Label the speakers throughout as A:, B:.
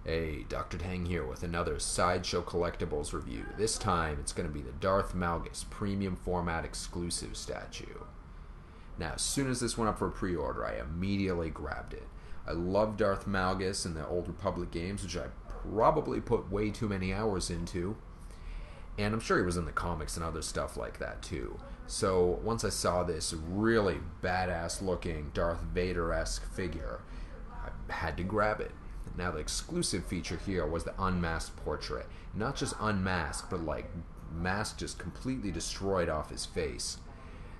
A: Hey, Dr. Tang here with another Sideshow Collectibles review. This time it's going to be the Darth Malgus Premium Format Exclusive statue. Now, as soon as this went up for pre-order, I immediately grabbed it. I love Darth Malgus in the Old Republic games, which I probably put way too many hours into. And I'm sure he was in the comics and other stuff like that too. So once I saw this really badass looking Darth Vader-esque figure, I had to grab it. Now the exclusive feature here was the unmasked portrait. Not just unmasked, but like mask just completely destroyed off his face.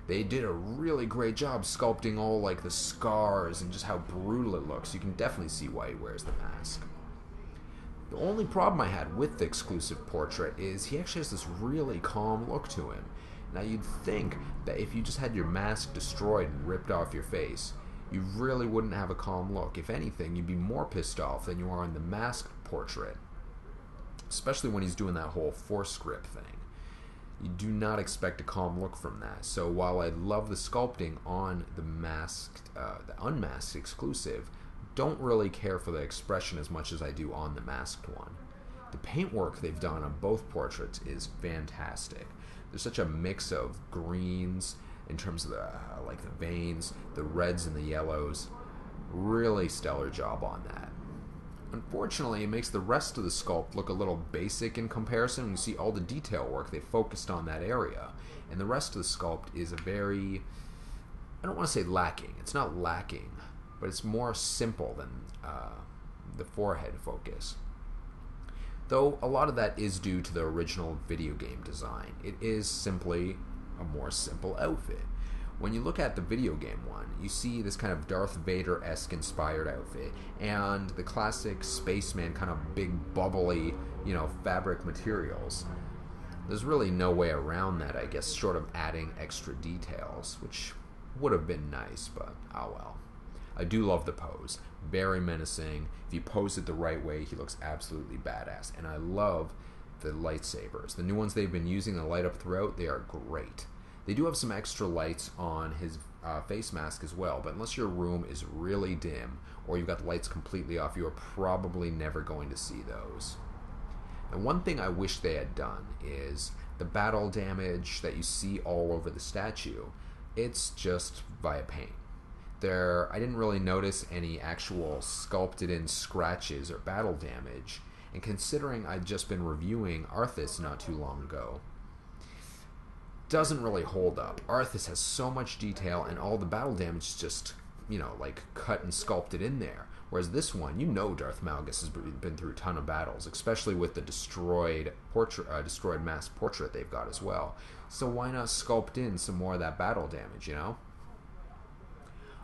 A: They did a really great job sculpting all like the scars and just how brutal it looks. You can definitely see why he wears the mask. The only problem I had with the exclusive portrait is he actually has this really calm look to him. Now you'd think that if you just had your mask destroyed and ripped off your face, you really wouldn't have a calm look. If anything, you'd be more pissed off than you are in the masked portrait, especially when he's doing that whole force grip thing. You do not expect a calm look from that. So while I love the sculpting on the unmasked exclusive, don't really care for the expression as much as I do on the masked one. The paintwork they've done on both portraits is fantastic. There's such a mix of greens in terms of the veins, the reds and the yellows. Really stellar job on that. Unfortunately, it makes the rest of the sculpt look a little basic in comparison. You see all the detail work they focused on that area, and the rest of the sculpt is a very, I don't want to say lacking. It's not lacking, but it's more simple than the forehead focus. Though a lot of that is due to the original video game design. It is simply a more simple outfit. When you look at the video game one, you see this kind of Darth Vader-esque inspired outfit and the classic spaceman kind of big bubbly, fabric materials. There's really no way around that, I guess, short of adding extra details, which would have been nice, but oh well. I do love the pose. Very menacing. If you pose it the right way, he looks absolutely badass. And I love the lightsabers. The new ones they've been using to light up throughout, they are great. They do have some extra lights on his face mask as well, but unless your room is really dim or you've got the lights completely off, you are probably never going to see those. And one thing I wish they had done is the battle damage that you see all over the statue, it's just via paint. I didn't really notice any actual sculpted in scratches or battle damage, and considering I'd just been reviewing Arthas not too long ago, doesn't really hold up. Arthas has so much detail and all the battle damage is just, cut and sculpted in there. Whereas this one, Darth Malgus has been through a ton of battles, especially with the destroyed masked portrait they've got as well. So why not sculpt in some more of that battle damage,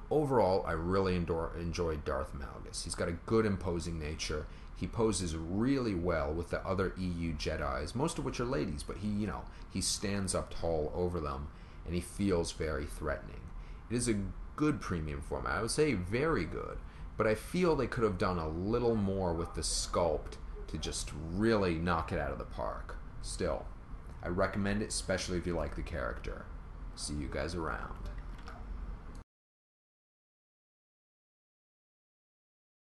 A: Overall, I really enjoyed Darth Malgus. He's got a good imposing nature. He poses really well with the other EU Jedis, most of which are ladies, but he stands up tall over them, and he feels very threatening. It is a good premium format. I would say very good, but I feel they could have done a little more with the sculpt to just really knock it out of the park. Still, I recommend it, especially if you like the character. See you guys around.